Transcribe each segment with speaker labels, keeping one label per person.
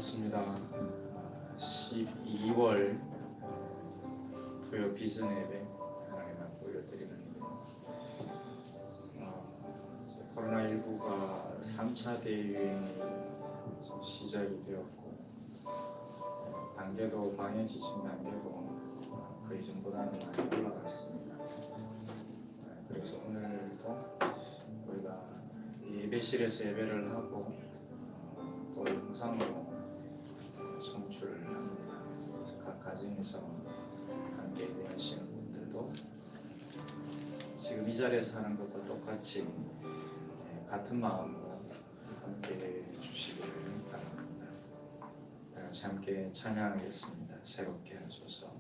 Speaker 1: 반갑습니다. 12월 토요 비전 예배 하나님 앞에 올려드리는데 코로나19가 3차 대유행이 시작이 되었고 단계도 방역 지침 단계도 그 이전보다는 많이 올라갔습니다. 그래서 오늘도 우리가 예배실에서 예배를 하고 또 영상으로 송출을 합니다. 그래서 각 가정에서 함께 예배하시는 분들도 지금 이 자리에서 하는 것과 똑같이 같은 마음으로 함께 해주시기를 바랍니다. 다 같이 함께 찬양하겠습니다. 새롭게 하소서.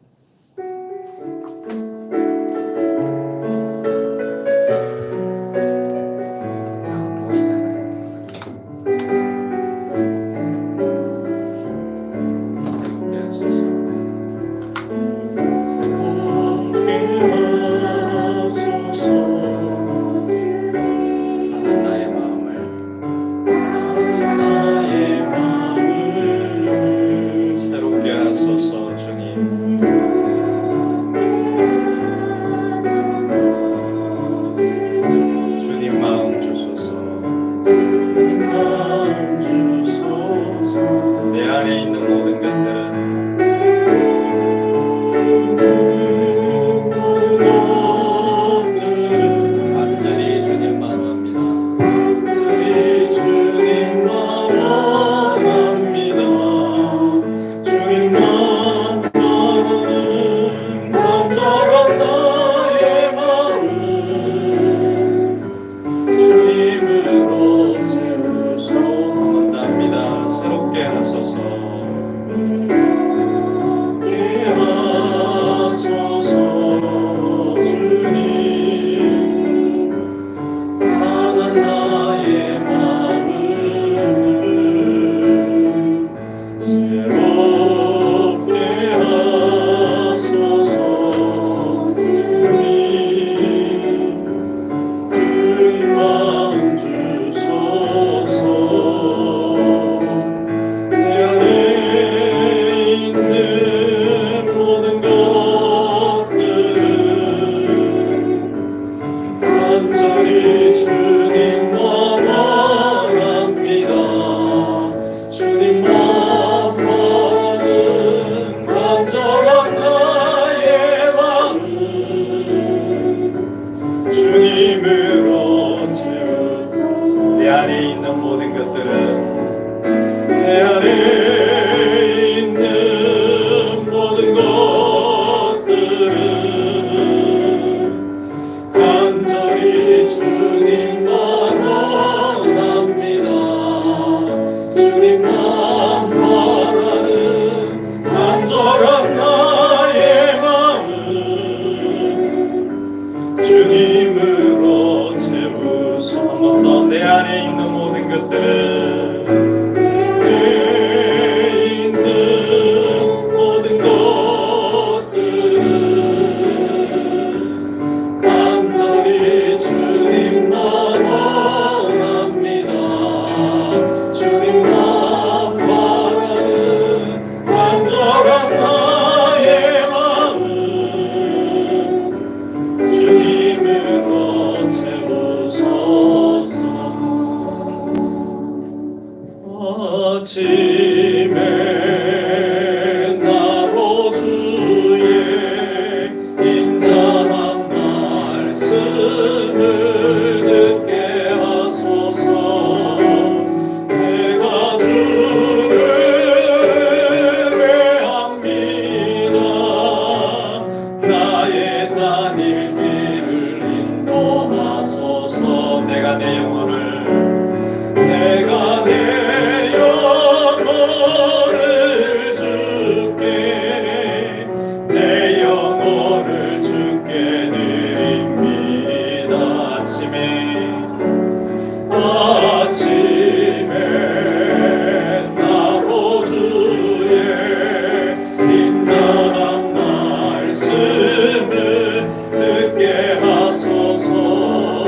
Speaker 2: 듣게 하소서.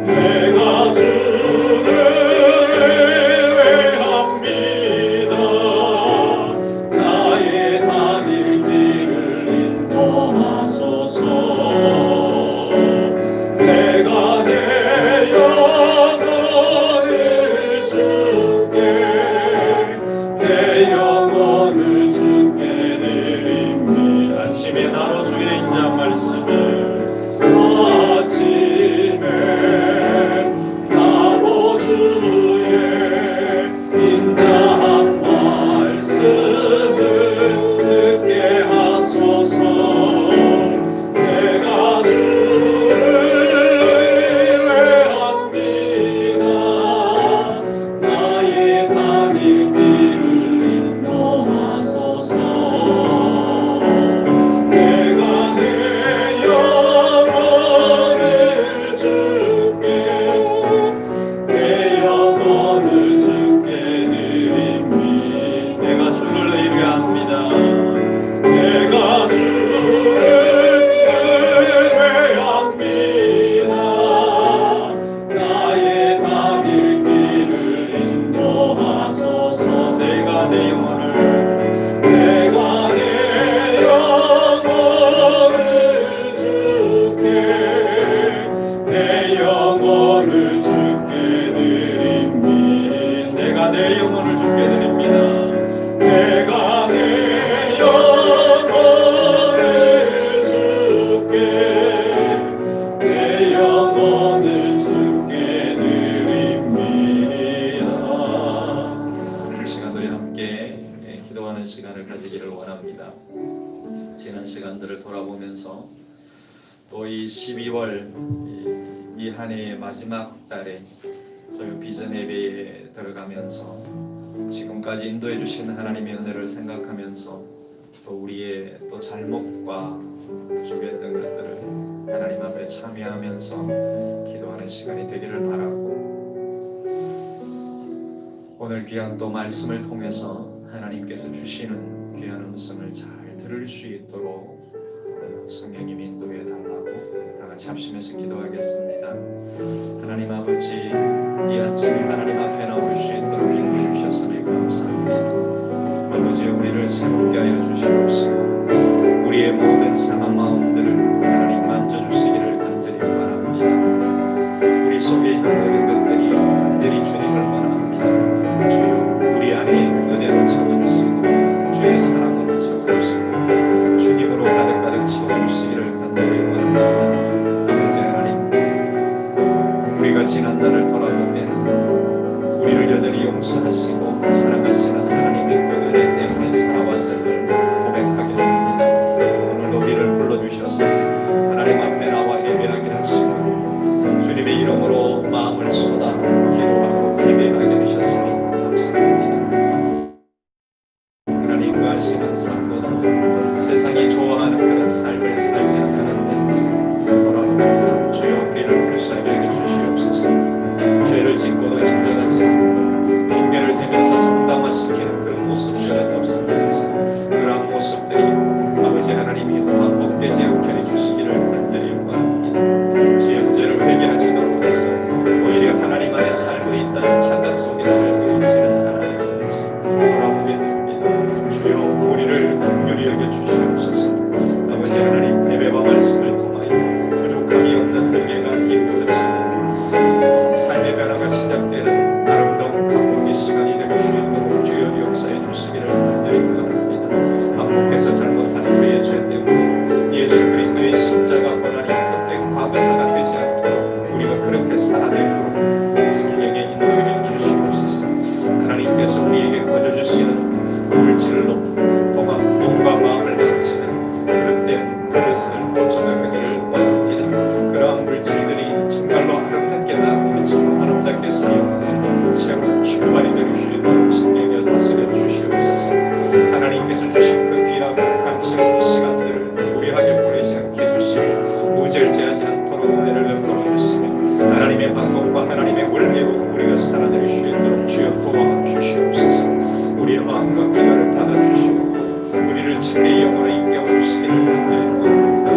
Speaker 2: 내가 시간들을 돌아보면서 또 이 12월 이 한 해의 마지막 달에 또 비전 예배에 들어가면서 지금까지 인도해 주신 하나님의 은혜를 생각하면서 또 우리의 또 잘못과 부족했던 것들을 하나님 앞에 참여하면서 기도하는 시간이 되기를 바라고, 오늘 귀한 또 말씀을 통해서 하나님께서 주시는 귀한 음성을 잘 들을 수 있도록 성령님이 인도해 달라고 다 같이 합심해서 기도하겠습니다. 하나님 아버지, 이 아침에 하나님 앞에 나올 수 있도록 인도해 주셨으니 감사합니다. 아버지, 우리를 새롭게 하여 주시옵시고 우리의 모든 상한 마음들을 하나님 만져주시기를 간절히 원합니다. 우리 속에 있는 모든 것들이 간절히 주님을 원합니다. 주여, 우리 안에 은혜로 채워주시고 주의 사랑으로 채워주시고 주님으로 가득가득 채워주시기를 간절히 원합니다. 아버지 하나님, 우리가 지난날을 돌아보면 우리를 여전히 용서하시고 사랑하시는 하나님의 그 은혜 때문에 살아왔음을 고백하게 됩니다. 오늘도 우리를 불러주셔서 하나님 앞에 나와 예배하게 하시고 주님의 이름으로 마음을 쏟아 기도하고 예배하게 하셨으니 감사합니다. 하나님과 하시는 삶보다 세상이 좋아하는 그런 삶을 살지 않는 데서 돌아옵니다. 주여, 우리를 불쌍히 하게 주시옵소서. 죄를 짓고도 인정하지 않고 핑계를 대면서 정당화시키는 그런 모습들은 없었는지 그러한 모습들이 아버지 하나님이 반복되지 않게 해주시기를 간절히 원합니다. 주의 죄를 회개하시도록 하고 오히려 하나님 안에 살고 있다는 착각 속에 살고 있지는 하나님인지 돌아보게 됩니다. 주여, 우리를 긍휼히 여겨 주시옵소서. 아버지 하나님, 예배와 말씀을 통하여 부족함이 없는 회개가 이루어지는 삶의 변화가 시작되는 아름다운 감동의 시간이 되고 수 있도록 주여 역사해 주시기를 간절히 원합니다. 반복해서 잘못하는 우리의 죄 때문에 예수 그리스도의 십자가 고난이 헛된 과거사가 되지 않도록 우리가 그렇게 살아내도록 성령의 인도를 주시옵소서. 하나님께서 우리에게 거저주시는 물질로 동안 몸과 마음을 망치는 그릇된 그릇을 고쳐나가기를 원합니다. 그러한 물질들이 정말로 아름답게 나고 그치고 아름답게 사용되는 새로운 출발이 되길 수 있도록 성령을 다스려 주시옵소서. 하나님께서 주신 그 귀하고 가치로운 시간들을 무료하게 보내지 않게 해주시고 무절제하지 않도록 은혜를 베풀어 주시며 하나님의 방법과 하나님의 원리로 우리가 살아낼 수 있도록 주여 도와주시옵소서. 우리의 마음과 기도를 받아주시고 우리를 진리의 영으로 인도하시기를 간절히 원합니다.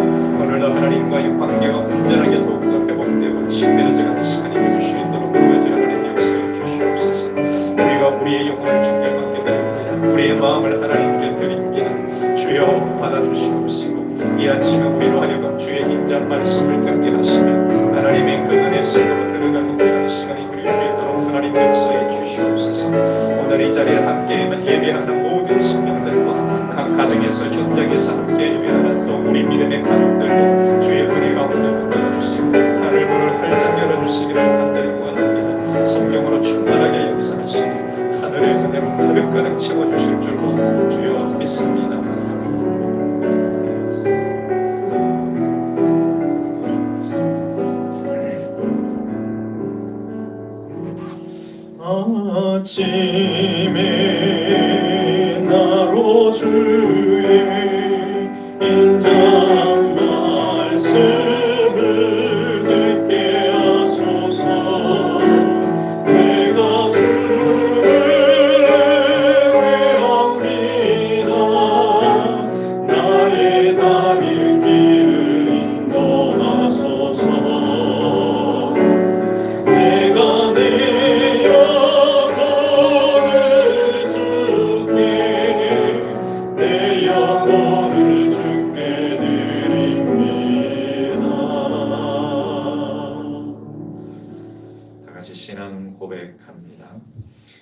Speaker 2: 오늘도 하나님과의 관계가 온전하게 더욱더 회복되고 친밀해져가는 시간이 될 수 있도록 도와주려 하는 역사에 주시옵소서. 우리가 우리의 영혼을 주께 받게 됩니다. 우리의 마음을 하나님께 드립니다. 주여, 받아주시옵시고 이 아침에 우리로 하여금 주의 인자한 말씀을 듣게 하시며 하나님의 그 은혜 속으로 들어가는 그런 시간이 될 수 있도록 하나님 역사에 주시옵소서. 오늘 이 자리에 함께 예배하는 모든 성령들과 각 가정에서 현장에서 함께 예배하는 또 우리 믿음의 가족들도 주의 은혜 가운데 묻어주시고 하늘 문을 활짝 열어주시기를 간절히 원합니다. 성령으로 충만하게 역사하시고 하늘의 은혜로 가득가득 채워주실 줄로 주여 믿습니다. 아침에 나로 주의 인자한 말씀을 듣게 하소서. 내가 주를 외웁니다. 나의 다릴 길을 인도하소서. 내가 내 영혼을 주께 드립니다. 다 같이 신앙 고백합니다.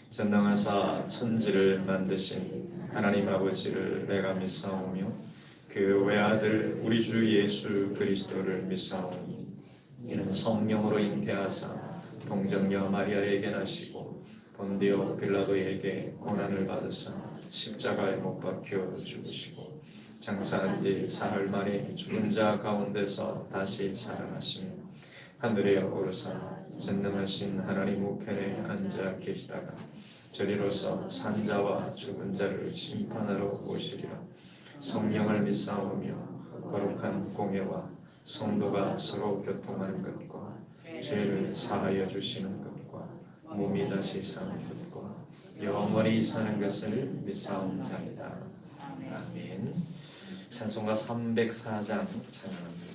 Speaker 2: 전능하사 천지를 만드신 하나님 아버지를 내가 믿사오며 그 외아들 우리 주 예수 그리스도를 믿사오니 이는 성령으로 잉태하사 동정녀 마리아에게 나시고 본디오 빌라도에게 고난을 받으사 십자가에 못 박혀 죽으시고 장사한 지 사흘 만에 죽은 자 가운데서 다시 살아나시며 하늘에 오르사 전능하신 하나님 우편에 앉아 계시다가 저리로서 산자와 죽은 자를 심판하러 오시리라. 성령을 믿사오며 거룩한 공예와 성도가 서로 교통하는 것과 죄를 사하여 주시는 것과 몸이 다시 사는 것과 영원히 사는 것을 믿사옵나이다. 아멘. 찬송가 304장 찬양합니다.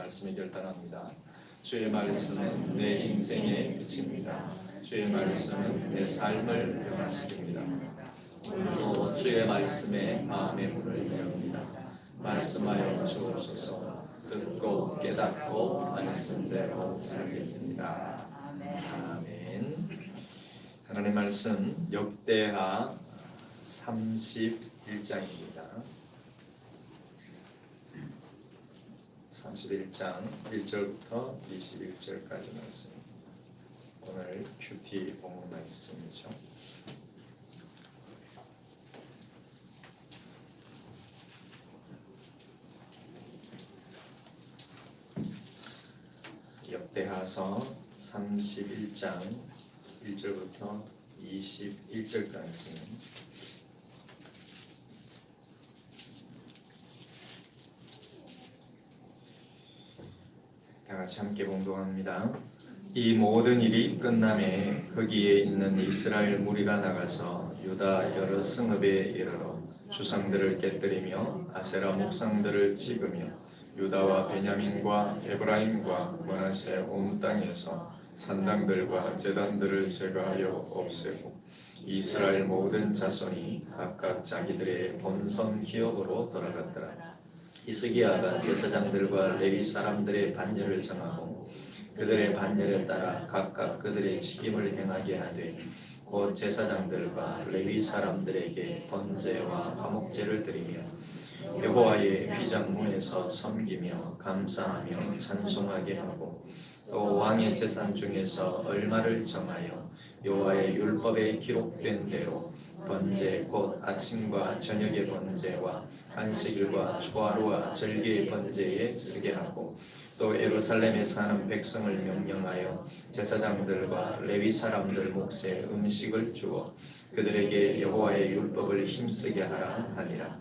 Speaker 2: 말씀에 결단합니다. 주의 말씀은 내 인생의 빛입니다. 주의 말씀은 내 삶을 변화시킵니다. 또 주의 말씀에 마음의 문을 여옵니다. 말씀하여 주옵소서. 듣고 깨닫고 말씀대로 살겠습니다. 아멘. 하나님 말씀 역대하 31장입니다. 31장 1절부터 21절까지 말씀. 오늘 큐티 본문 말씀이죠. 역대하서 31장 1절부터 21절까지. 다 같이 함께 봉독합니다. 이 모든 일이 끝남에 거기에 있는 이스라엘 무리가 나가서 유다 여러 성읍에 이르러 주상들을 깨뜨리며 아세라 목상들을 찍으며 유다와 베냐민과 에브라임과 므낫세 온 땅에서 산당들과 제단들을 제거하여 없애고 이스라엘 모든 자손이 각각 자기들의 본선 기업으로 돌아갔더라. 히스기야가 제사장들과 레위 사람들의 반열을 정하고 그들의 반열에 따라 각각 그들의 직임을 행하게 하되 곧 제사장들과 레위 사람들에게 번제와 화목제를 드리며 여호와의 휘장문에서 섬기며 감사하며 찬송하게 하고 또 왕의 재산 중에서 얼마를 정하여 여호와의 율법에 기록된 대로 번제 곧 아침과 저녁의 번제와 안식일과 초하루와 절기의 번제에 쓰게 하고 또 예루살렘에 사는 백성을 명령하여 제사장들과 레위 사람들 몫에 음식을 주어 그들에게 여호와의 율법을 힘쓰게 하라 하니라.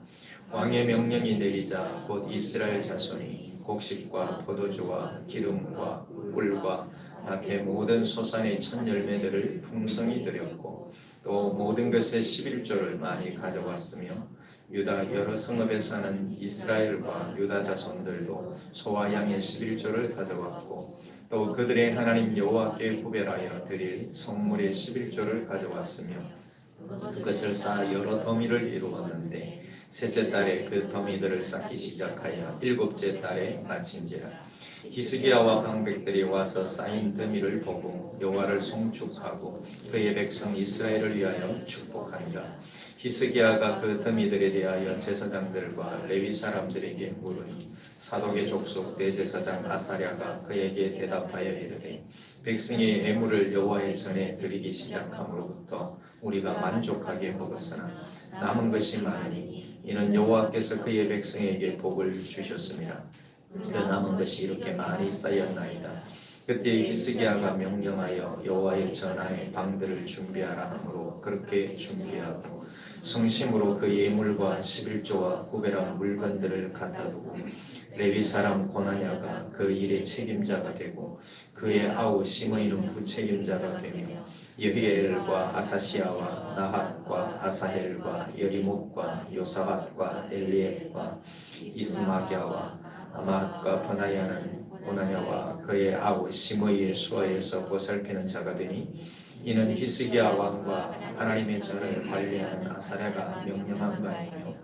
Speaker 2: 왕의 명령이 내리자 곧 이스라엘 자손이 곡식과 포도주와 기름과 꿀과 밭의 모든 소산의 첫 열매들을 풍성히 드렸고 또 모든 것의 11조를 많이 가져왔으며 유다 여러 성읍에 사는 이스라엘과 유다 자손들도 소와 양의 11조를 가져왔고 또 그들의 하나님 여호와께 구별하여 드릴 성물의 11조를 가져왔으며 그것을 쌓아 여러 더미를 이루었는데 셋째 달에 그 더미들을 쌓기 시작하여 일곱째 달에 마친지라. 히스기야와 방백들이 와서 쌓인 더미를 보고 여호와를 송축하고 그의 백성 이스라엘을 위하여 축복하니라. 히스기야가 그 더미들에 대하여 제사장들과 레위 사람들에게 물으니 사독의 족속 대제사장 아사랴가 그에게 대답하여 이르되 백성의 예물을 여호와의 전에 드리기 시작함으로부터 우리가 만족하게 먹었으나 남은 것이 많으니 이는 여호와께서 그의 백성에게 복을 주셨습니다. 그 남은 것이 이렇게 많이 쌓였나이다. 그때 히스기야가 명령하여 여호와의 전안에 방들을 준비하라 하므로 그렇게 준비하고 성심으로 그 예물과 11조와 구별한 물건들을 갖다 두고 레위 사람 고나냐가 그 일의 책임자가 되고 그의 아우 시므이는 부책임자가 되며 여히엘과 아사시아와 나핫과 아사헬과 여리목과 요사밧과 엘리엘과 이스마기야와 아마핫과 버나야는 고나냐와 그의 아우 시므이의 수하에서 보살피는 자가 되니 이는 히스기야 왕과 하나님의 전을 관리하는 아사랴가 명령한 바이며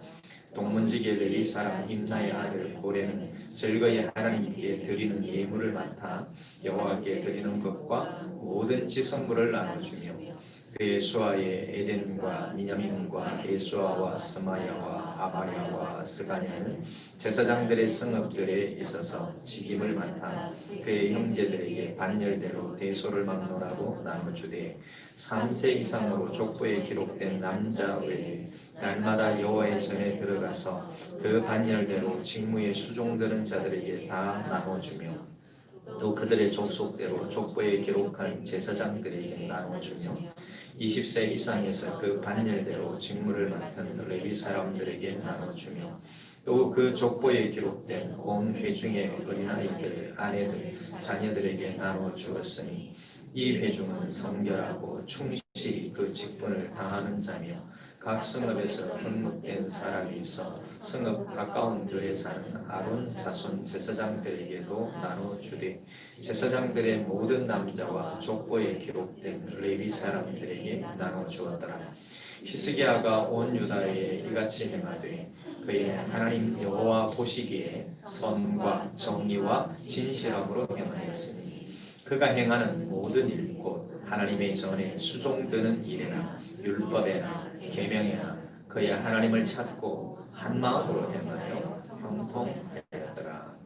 Speaker 2: 동문지계 레위 사람 임나의 아들 고레는 즐거이 하나님께 드리는 예물을 맡아 여호와께 드리는 것과 모든 지성물을 나눠주며 그의 수하에 에덴과 미냐민과 에수아와 스마야와 아바랴와 스가냐는 제사장들의 성읍들에 있어서 직임을 맡아 그의 형제들에게 반열대로 대소를 막노라고 나눠주되 3세 이상으로 족보에 기록된 남자 외에 날마다 여호와의 전에 들어가서 그 반열대로 직무에 수종드는 자들에게 다 나눠주며 또 그들의 족속대로 족보에 기록한 제사장들에게 나눠주며 20세 이상에서 그 반열대로 직무를 맡은 레위 사람들에게 나눠주며 또 그 족보에 기록된 온 회중의 어린아이들, 아내들, 자녀들에게 나눠주었으니 이 회중은 성결하고 충실히 그 직분을 다하는 자며 각 성읍에서 등록된 사람이 있어 성읍 가까운 들에 사는 아론 자손 제사장들에게도 나눠주되 제사장들의 모든 남자와 족보에 기록된 레위 사람들에게 나눠주었더라. 히스기야가 온 유다에 이같이 행하되 그의 하나님 여호와 보시기에 선과 정의와 진실함으로 행하였으니 그가 행하는 모든 일 곧 하나님의 전에 수종드는 일에나 율법에나 계명에나 그의 하나님을 찾고 한 마음으로 행하여 형통하였더라.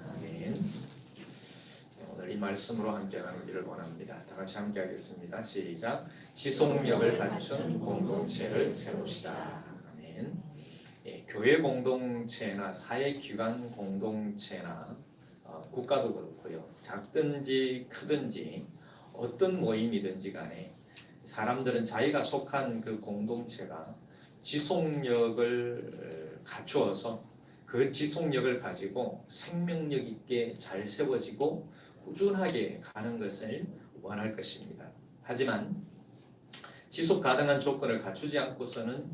Speaker 2: 아멘. 오늘 이 말씀으로 함께 나누기를 원합니다. 다 같이 함께 하겠습니다. 시작. 지속력을 갖춘 공동체를 세웁시다. 아멘. 교회 공동체나 사회기관 공동체나 국가도 그렇고요. 작든지 크든지 어떤 모임이든지 간에 사람들은 자기가 속한 그 공동체가 지속력을 갖추어서 그 지속력을 가지고 생명력 있게 잘 세워지고 꾸준하게 가는 것을 원할 것입니다. 하지만 지속 가능한 조건을 갖추지 않고서는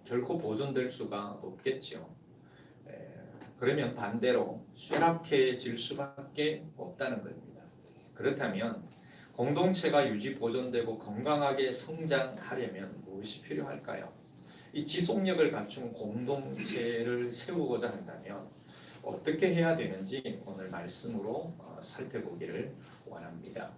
Speaker 2: 결코 보존될 수가 없겠죠. 그러면 반대로 쇠락해질 수밖에 없다는 겁니다. 그렇다면 공동체가 유지 보존되고 건강하게 성장하려면 무엇이 필요할까요? 이 지속력을 갖춘 공동체를 세우고자 한다면 어떻게 해야 되는지 오늘 말씀으로 살펴보기를 원합니다.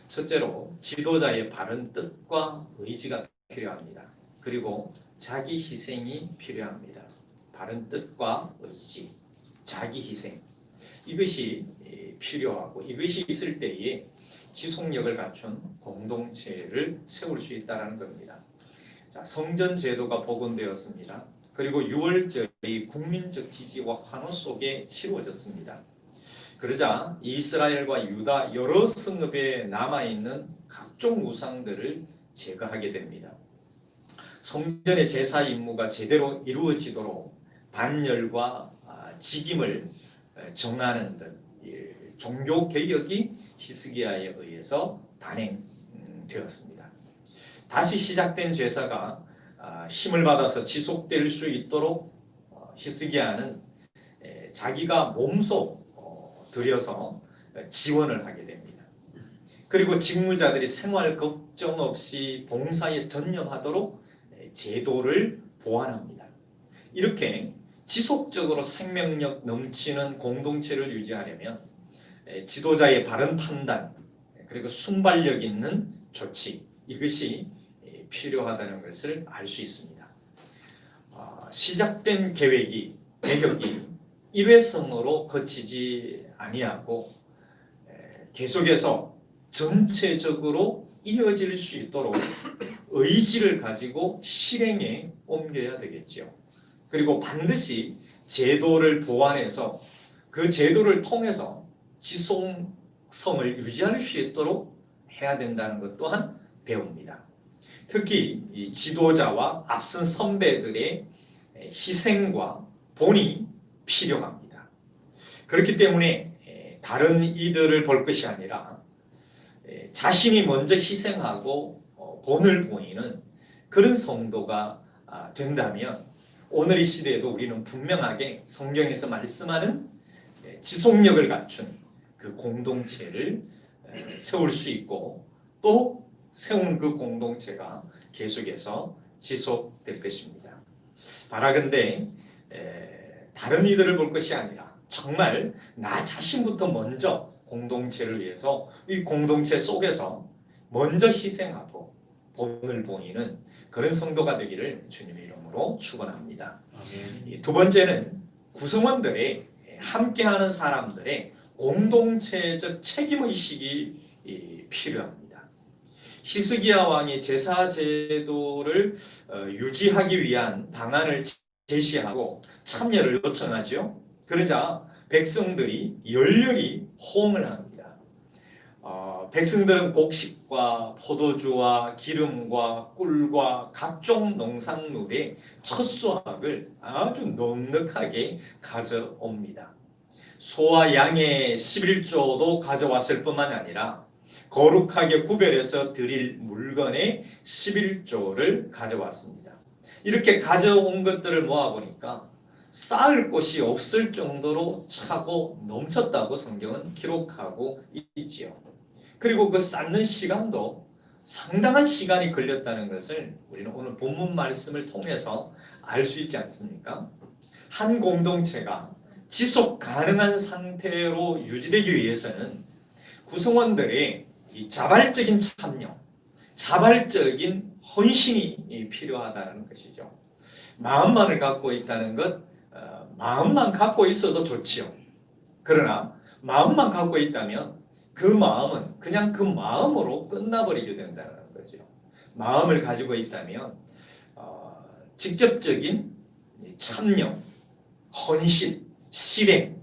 Speaker 2: 첫째로 지도자의 바른 뜻과 의지가 필요합니다. 그리고 자기 희생이 필요합니다. 바른 뜻과 의지, 자기 희생, 이것이 필요하고 이것이 있을 때에 지속력을 갖춘 공동체를 세울 수 있다는 겁니다. 자, 성전 제도가 복원되었습니다. 그리고 6월절이 국민적 지지와 환호 속에 치루어졌습니다. 그러자 이스라엘과 유다 여러 성읍에 남아있는 각종 우상들을 제거하게 됩니다. 성전의 제사 임무가 제대로 이루어지도록 반열과 직임을 정하는 등 종교 개혁이 히스기야에 의해서 단행되었습니다. 다시 시작된 제사가 힘을 받아서 지속될 수 있도록 히스기야는 자기가 몸소 들여서 지원을 하게 됩니다. 그리고 직무자들이 생활 걱정 없이 봉사에 전념하도록 제도를 보완합니다. 이렇게 지속적으로 생명력 넘치는 공동체를 유지하려면 지도자의 바른 판단 그리고 순발력 있는 조치, 이것이 필요하다는 것을 알 수 있습니다. 시작된 개혁이 일회성으로 거치지 아니하고 계속해서 전체적으로 이어질 수 있도록 의지를 가지고 실행에 옮겨야 되겠죠. 그리고 반드시 제도를 보완해서 그 제도를 통해서 지속성을 유지할 수 있도록 해야 된다는 것 또한 배웁니다. 특히 이 지도자와 앞선 선배들의 희생과 본이 필요합니다. 그렇기 때문에 다른 이들을 볼 것이 아니라 자신이 먼저 희생하고 본을 보이는 그런 성도가 된다면 오늘 이 시대에도 우리는 분명하게 성경에서 말씀하는 지속력을 갖춘 그 공동체를 세울 수 있고 또 세운 그 공동체가 계속해서 지속될 것입니다. 바라건대 다른 이들을 볼 것이 아니라 정말 나 자신부터 먼저 공동체를 위해서 이 공동체 속에서 먼저 희생하고 본을 보이는 그런 성도가 되기를 주님의 이름으로 축원합니다. 두 번째는 구성원들의 함께하는 사람들의 공동체적 책임의식이 필요합니다. 히스기야 왕이 제사 제도를 유지하기 위한 방안을 제시하고 참여를 요청하죠. 그러자 백성들이 열렬히 호응을 합니다. 백성들은 곡식과 포도주와 기름과 꿀과 각종 농산물의 첫 수확을 아주 넉넉하게 가져옵니다. 소와 양의 11조도 가져왔을 뿐만 아니라 거룩하게 구별해서 드릴 물건의 11조를 가져왔습니다. 이렇게 가져온 것들을 모아보니까 쌓을 곳이 없을 정도로 차고 넘쳤다고 성경은 기록하고 있지요. 그리고 그 쌓는 시간도 상당한 시간이 걸렸다는 것을 우리는 오늘 본문 말씀을 통해서 알 수 있지 않습니까? 한 공동체가 지속 가능한 상태로 유지되기 위해서는 구성원들의 이 자발적인 참여, 자발적인 헌신이 필요하다는 것이죠. 마음만을 갖고 있다는 것, 마음만 갖고 있어도 좋지요. 그러나 마음만 갖고 있다면 그 마음은 그냥 그 마음으로 끝나버리게 된다는 거죠. 마음을 가지고 있다면 직접적인 참여, 헌신, 실행,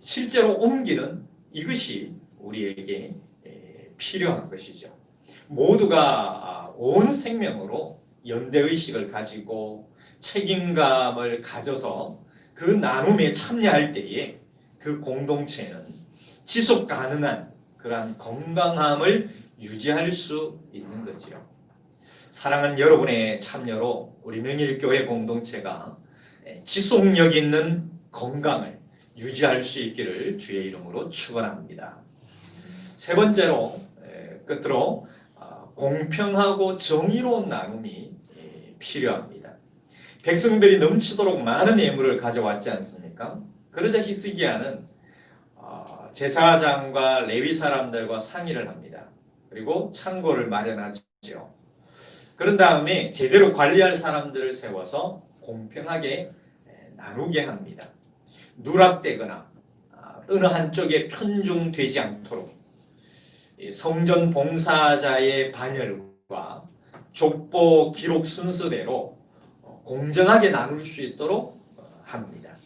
Speaker 2: 실제로 옮기는 이것이 우리에게 필요한 것이죠. 모두가 온 생명으로 연대의식을 가지고 책임감을 가져서 그 나눔에 참여할 때에 그 공동체는 지속 가능한 그러한 건강함을 유지할 수 있는 거지요. 사랑하는 여러분의 참여로 우리 명일교회 공동체가 지속력 있는 건강을 유지할 수 있기를 주의 이름으로 축원합니다. 세 번째로 끝으로 공평하고 정의로운 나눔이 필요합니다. 백성들이 넘치도록 많은 예물을 가져왔지 않습니까? 그러자 히스기야는 제사장과 레위 사람들과 상의를 합니다. 그리고 창고를 마련하죠. 그런 다음에 제대로 관리할 사람들을 세워서 공평하게 나누게 합니다. 누락되거나 어느 한쪽에 편중되지 않도록 성전 봉사자의 반열과 족보 기록 순서대로 공정하게 나눌 수 있도록 합니다.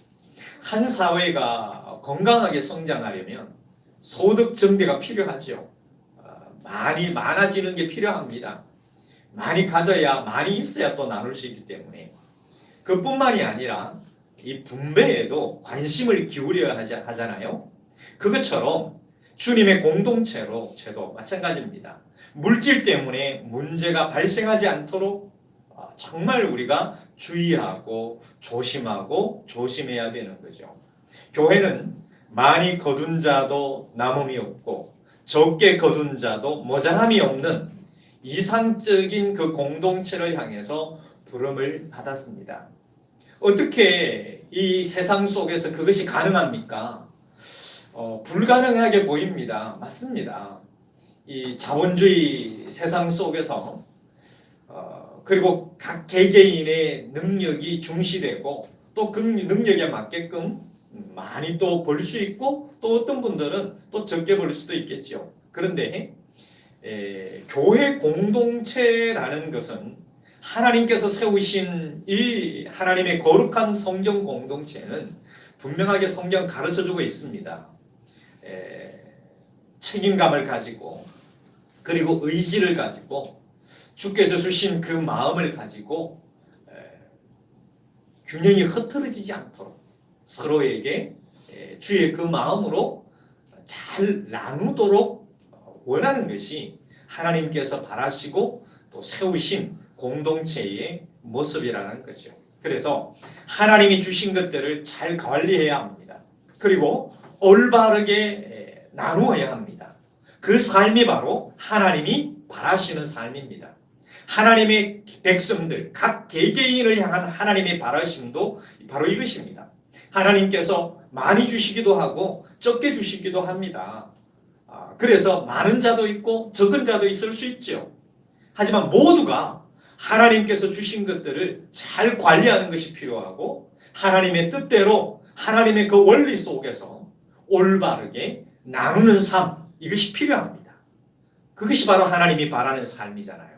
Speaker 2: 한 사회가 건강하게 성장하려면 소득 증대가 필요하죠. 많이 많아지는 게 필요합니다. 많이 가져야 많이 있어야 또 나눌 수 있기 때문에 그뿐만이 아니라 이 분배에도 관심을 기울여야 하잖아요. 그것처럼 주님의 공동체로 저도 마찬가지입니다. 물질 때문에 문제가 발생하지 않도록 정말 우리가 주의하고 조심하고 조심해야 되는 거죠. 교회는 많이 거둔 자도 남음이 없고 적게 거둔 자도 모자람이 없는 이상적인 그 공동체를 향해서 부름을 받았습니다. 어떻게 이 세상 속에서 그것이 가능합니까? 불가능하게 보입니다. 맞습니다. 이 자본주의 세상 속에서 그리고 각 개개인의 능력이 중시되고 또 그 능력에 맞게끔 많이 또 벌 수 있고 또 어떤 분들은 또 적게 벌 수도 있겠죠. 그런데 교회 공동체라는 것은 하나님께서 세우신 이 하나님의 거룩한 성경 공동체는 분명하게 성경 가르쳐주고 있습니다. 책임감을 가지고 그리고 의지를 가지고 주께서 주신 그 마음을 가지고 균형이 흐트러지지 않도록 서로에게 주의 그 마음으로 잘 나누도록 원하는 것이 하나님께서 바라시고 또 세우신 공동체의 모습이라는 거죠. 그래서 하나님이 주신 것들을 잘 관리해야 합니다. 그리고 올바르게 나누어야 합니다. 그 삶이 바로 하나님이 바라시는 삶입니다. 하나님의 백성들, 각 개개인을 향한 하나님의 바라심도 바로 이것입니다. 하나님께서 많이 주시기도 하고 적게 주시기도 합니다. 그래서 많은 자도 있고 적은 자도 있을 수 있죠. 하지만 모두가 하나님께서 주신 것들을 잘 관리하는 것이 필요하고 하나님의 뜻대로 하나님의 그 원리 속에서 올바르게 나누는 삶, 이것이 필요합니다. 그것이 바로 하나님이 바라는 삶이잖아요.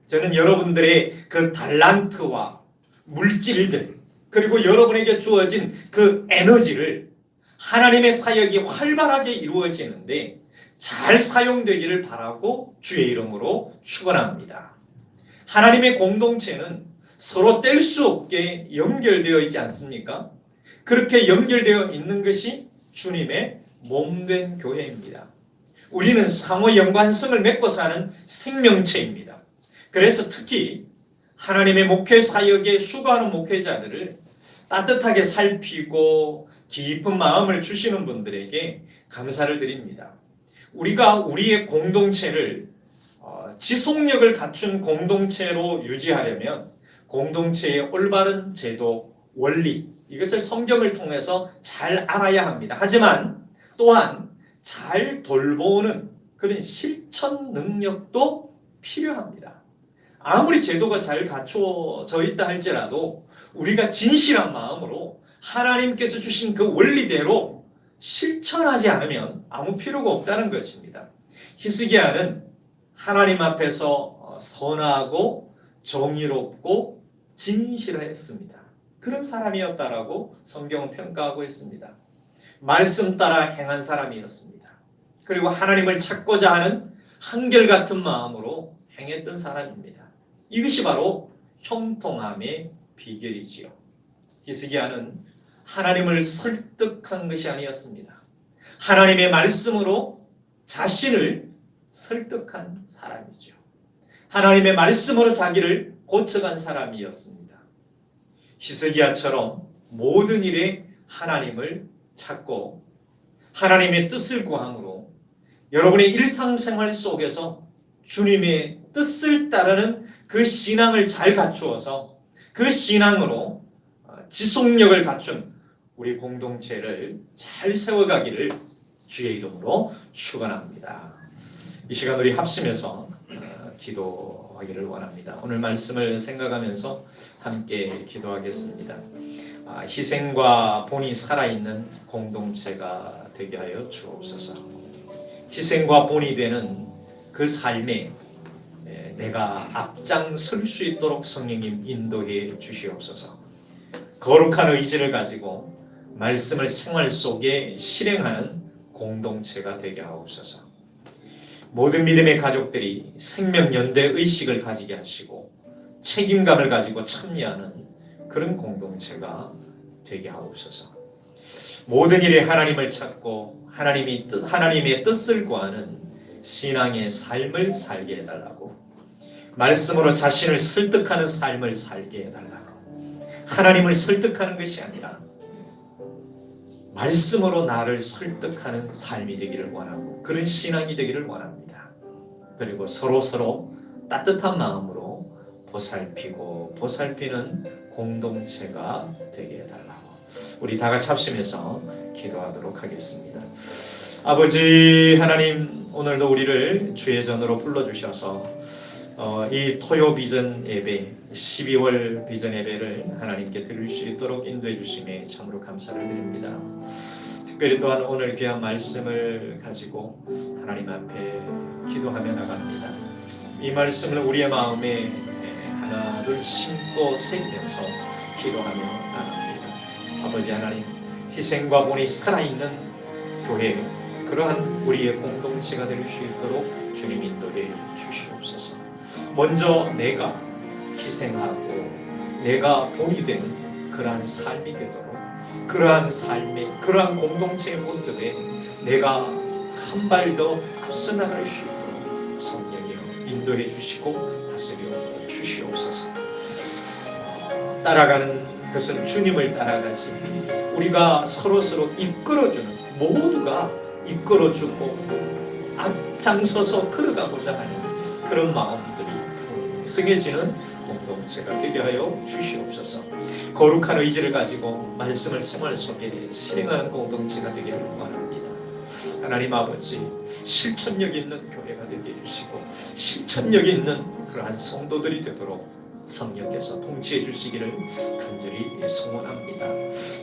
Speaker 2: 저는 여러분들의 그 달란트와 물질들 그리고 여러분에게 주어진 그 에너지를 하나님의 사역이 활발하게 이루어지는데 잘 사용되기를 바라고 주의 이름으로 축원합니다. 하나님의 공동체는 서로 뗄 수 없게 연결되어 있지 않습니까? 그렇게 연결되어 있는 것이 주님의 몸된 교회입니다. 우리는 상호 연관성을 맺고 사는 생명체입니다. 그래서 특히 하나님의 목회 사역에 수고하는 목회자들을 따뜻하게 살피고 깊은 마음을 주시는 분들에게 감사를 드립니다. 우리가 우리의 공동체를 지속력을 갖춘 공동체로 유지하려면 공동체의 올바른 제도, 원리 이것을 성경을 통해서 잘 알아야 합니다. 하지만 또한 잘 돌보는 그런 실천 능력도 필요합니다. 아무리 제도가 잘 갖춰져 있다 할지라도 우리가 진실한 마음으로 하나님께서 주신 그 원리대로 실천하지 않으면 아무 필요가 없다는 것입니다. 히스기야는 하나님 앞에서 선하고 정의롭고 진실했습니다. 그런 사람이었다라고 성경은 평가하고 있습니다. 말씀 따라 행한 사람이었습니다. 그리고 하나님을 찾고자 하는 한결같은 마음으로 행했던 사람입니다. 이것이 바로 형통함의 비결이지요. 히스기야는 하나님을 설득한 것이 아니었습니다. 하나님의 말씀으로 자신을 설득한 사람이죠. 하나님의 말씀으로 자기를 고쳐간 사람이었습니다. 히스기야처럼 모든 일에 하나님을 찾고 하나님의 뜻을 구함으로 여러분의 일상생활 속에서 주님의 뜻을 따르는 그 신앙을 잘 갖추어서 그 신앙으로 지속력을 갖춘 우리 공동체를 잘 세워가기를 주의 이름으로 축원합니다. 이 시간 우리 합심해서 기도하기를 원합니다. 오늘 말씀을 생각하면서 함께 기도하겠습니다. 희생과 본이 살아있는 공동체가 되게 하여 주옵소서. 희생과 본이 되는 그 삶에 내가 앞장설 수 있도록 성령님 인도해 주시옵소서. 거룩한 의지를 가지고 말씀을 생활 속에 실행하는 공동체가 되게 하옵소서. 모든 믿음의 가족들이 생명연대 의식을 가지게 하시고 책임감을 가지고 참여하는 그런 공동체가 되게 하옵소서. 모든 일에 하나님을 찾고 하나님의 뜻을 구하는 신앙의 삶을 살게 해달라고, 말씀으로 자신을 설득하는 삶을 살게 해달라고, 하나님을 설득하는 것이 아니라 말씀으로 나를 설득하는 삶이 되기를 원하고 그런 신앙이 되기를 원합니다. 그리고 서로 따뜻한 마음으로 보살피는 공동체가 되게 해달라고 우리 다 같이 합심해서 기도하도록 하겠습니다. 아버지 하나님, 오늘도 우리를 주의 전으로 불러주셔서 이 토요 비전 예배, 12월 비전 예배를 하나님께 드릴 수 있도록 인도해 주심에 참으로 감사를 드립니다. 특별히 또한 오늘 귀한 말씀을 가지고 하나님 앞에 기도하며 나갑니다. 이 말씀을 우리의 마음에 하나 둘 심고 새기면서 기도하며 나갑니다. 아버지 하나님, 희생과 본이 살아있는 교회, 그러한 우리의 공동체가 될 수 있도록 주님 인도해 주시옵소서. 먼저 내가 희생하고 내가 본이 되는 그러한 삶이 되도록, 그러한 삶의 그러한 공동체의 모습에 내가 한 발 더 앞서 나갈 수 있도록 성령이여 인도해 주시고 다스려 주시옵소서. 따라가는 것은 주님을 따라가지, 우리가 서로 이끌어주는, 모두가 이끌어주고 앞장서서 걸어가고자 하는 그런 마음들이 풍성해지는 공동체가 되게 하여 주시옵소서. 거룩한 의지를 가지고 말씀을 생활 속에 실행하는 공동체가 되기를 원합니다. 하나님 아버지, 실천력 있는 교회가 되게 해주시고 실천력 있는 그러한 성도들이 되도록 성령께서 통치해 주시기를 간절히 소원합니다.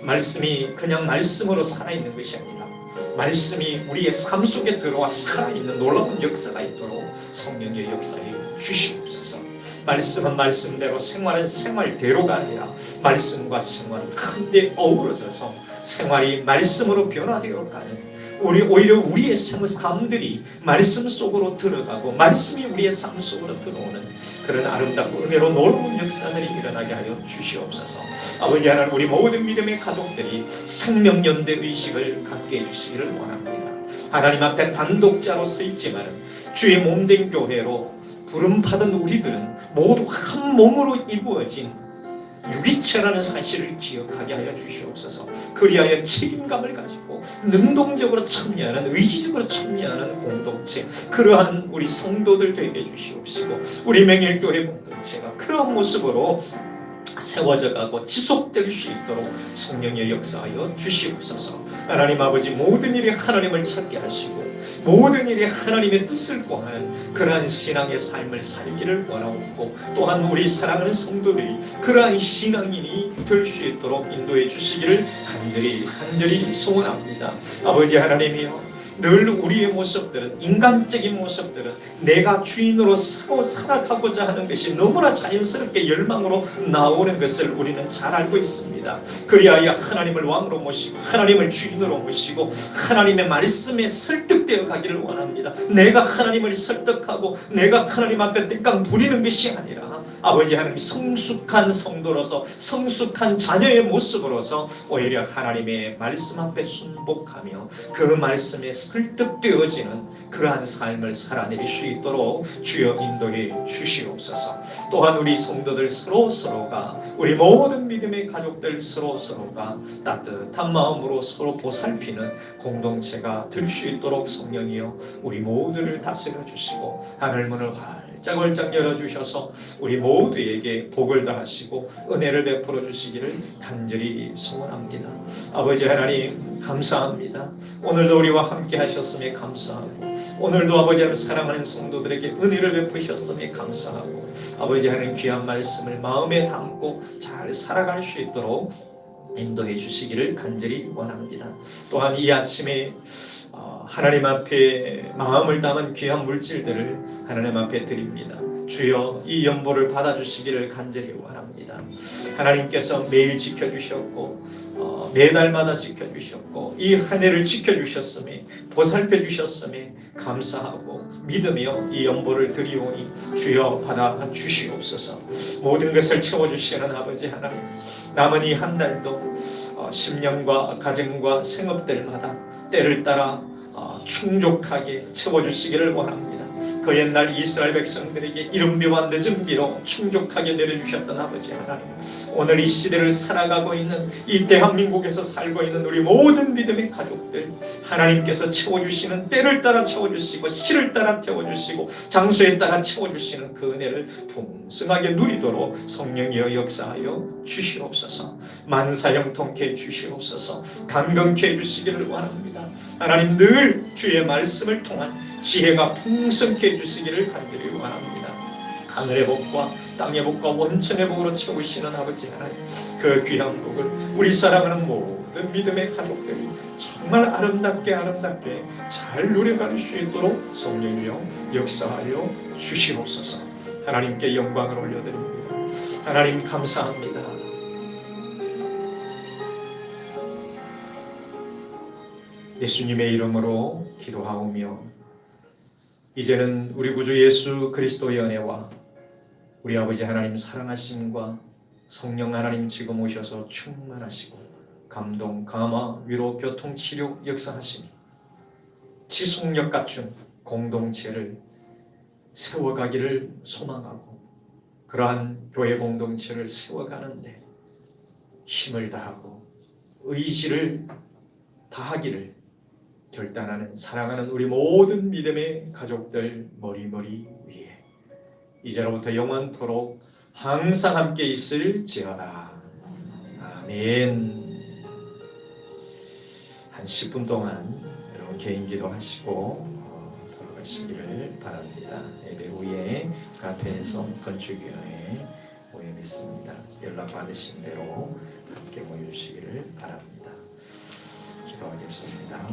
Speaker 2: 말씀이 그냥 말씀으로 살아있는 것이 아니라 말씀이 우리의 삶 속에 들어와 살아있는 놀라운 역사가 있도록 성령의 역사에 주시옵소서. 말씀은 말씀대로, 생활은 생활대로가 아니라 말씀과 생활이 한데 어우러져서 생활이 말씀으로 변화되어 가는, 오히려 우리의 삶들이 말씀 속으로 들어가고 말씀이 우리의 삶 속으로 들어오는 그런 아름답고 은혜로 놀라운 역사들이 일어나게 하여 주시옵소서. 아버지 하나님, 우리 모든 믿음의 가족들이 생명연대 의식을 갖게 해주시기를 원합니다. 하나님 앞에 단독자로 서 있지만 주의 몸된 교회로 부름받은 우리들은 모두 한 몸으로 이루어진 유기체라는 사실을 기억하게 하여 주시옵소서. 그리하여 책임감을 가지고 능동적으로 참여하는, 의지적으로 참여하는 공동체, 그러한 우리 성도들 되게 해주시옵시고 우리 맹일교회 공동체가 그러한 모습으로 세워져 가고 지속될 수 있도록 성령의 역사하여 주시옵소서. 하나님 아버지, 모든 일에 하나님을 찾게 하시고 모든 일에 하나님의 뜻을 구하는 그러한 신앙의 삶을 살기를 원하옵고, 또한 우리 사랑하는 성도들이 그러한 신앙인이 될 수 있도록 인도해 주시기를 간절히 소원합니다. 아버지 하나님이여, 늘 우리의 모습들은, 인간적인 모습들은 내가 주인으로 서로 살아가고자 하는 것이 너무나 자연스럽게 열망으로 나오는 것을 우리는 잘 알고 있습니다. 그리하여 하나님을 왕으로 모시고 하나님을 주인으로 모시고 하나님의 말씀에 설득되어 가기를 원합니다. 내가 하나님을 설득하고 내가 하나님 앞에 땡깡 부리는 것이 아니라 아버지 하나님 성숙한 성도로서 성숙한 자녀의 모습으로서 오히려 하나님의 말씀 앞에 순복하며 그 말씀에 설득되어지는 그러한 삶을 살아낼 수 있도록 주여 인도해 주시옵소서. 또한 우리 성도들 서로가 우리 모든 믿음의 가족들 서로가 따뜻한 마음으로 서로 보살피는 공동체가 될 수 있도록 성령이여 우리 모두를 다스려 주시고 하늘문을 활짝 열어주셔서 우리 모두에게 복을 다하시고 은혜를 베풀어 주시기를 간절히 소원합니다. 아버지 하나님 감사합니다. 오늘도 우리와 함께 하셨음에 감사하고 오늘도 아버지 하나님 사랑하는 성도들에게 은혜를 베푸셨음에 감사하고 아버지 하나님 귀한 말씀을 마음에 담고 잘 살아갈 수 있도록 인도해 주시기를 간절히 원합니다. 또한 이 아침에 하나님 앞에 마음을 담은 귀한 물질들을 하나님 앞에 드립니다. 주여 이 연보를 받아주시기를 간절히 원합니다. 하나님께서 매일 지켜주셨고 매달마다 지켜주셨고 이 한 해를 지켜주셨음에 보살펴주셨음에 감사하고 믿으며 이 연보를 드리오니 주여 받아주시옵소서. 모든 것을 채워주시는 아버지 하나님, 남은 이 한 달도 심령과 가정과 생업들마다 때를 따라 충족하게 채워주시기를 원합니다. 그 옛날 이스라엘 백성들에게 이른 비와 늦은 비로 충족하게 내려주셨던 아버지 하나님, 오늘 이 시대를 살아가고 있는 이 대한민국에서 살고 있는 우리 모든 믿음의 가족들 하나님께서 채워주시는 때를 따라 채워주시고 시를 따라 채워주시고 장소에 따라 채워주시는 그 은혜를 풍성하게 누리도록 성령이여 역사하여 주시옵소서. 만사형통케 해주시옵소서. 강건케 해주시기를 원합니다. 하나님 늘 주의 말씀을 통한 지혜가 풍성케 해주시기를 간절히 원합니다. 하늘의 복과 땅의 복과 원천의 복으로 채우시는 아버지 하나님, 그 귀한 복을 우리 사랑하는 모든 믿음의 가족들이 정말 아름답게 잘 누려갈 수 있도록 성령이여 역사하여 주시옵소서. 하나님께 영광을 올려드립니다. 하나님 감사합니다. 예수님의 이름으로 기도하오며 이제는 우리 구주 예수 그리스도의 은혜와 우리 아버지 하나님 사랑하심과 성령 하나님 지금 오셔서 충만하시고 감동, 감화, 위로, 교통, 치료 역사하시니 지속력 갖춘 공동체를 세워가기를 소망하고 그러한 교회 공동체를 세워가는데 힘을 다하고 의지를 다하기를 결단하는 사랑하는 우리 모든 믿음의 가족들 머리머리 위에 이제로부터 영원토록 항상 함께 있을지어다. 아멘. 한 10분 동안 여러분 개인 기도하시고 돌아가시기를 바랍니다. 예배 후에 카페에서 건축위원회 모여 있습니다. 연락 받으신 대로 함께 모여주시기를 바랍니다. 기도하겠습니다.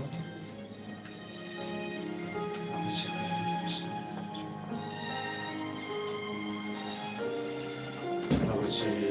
Speaker 2: 아버지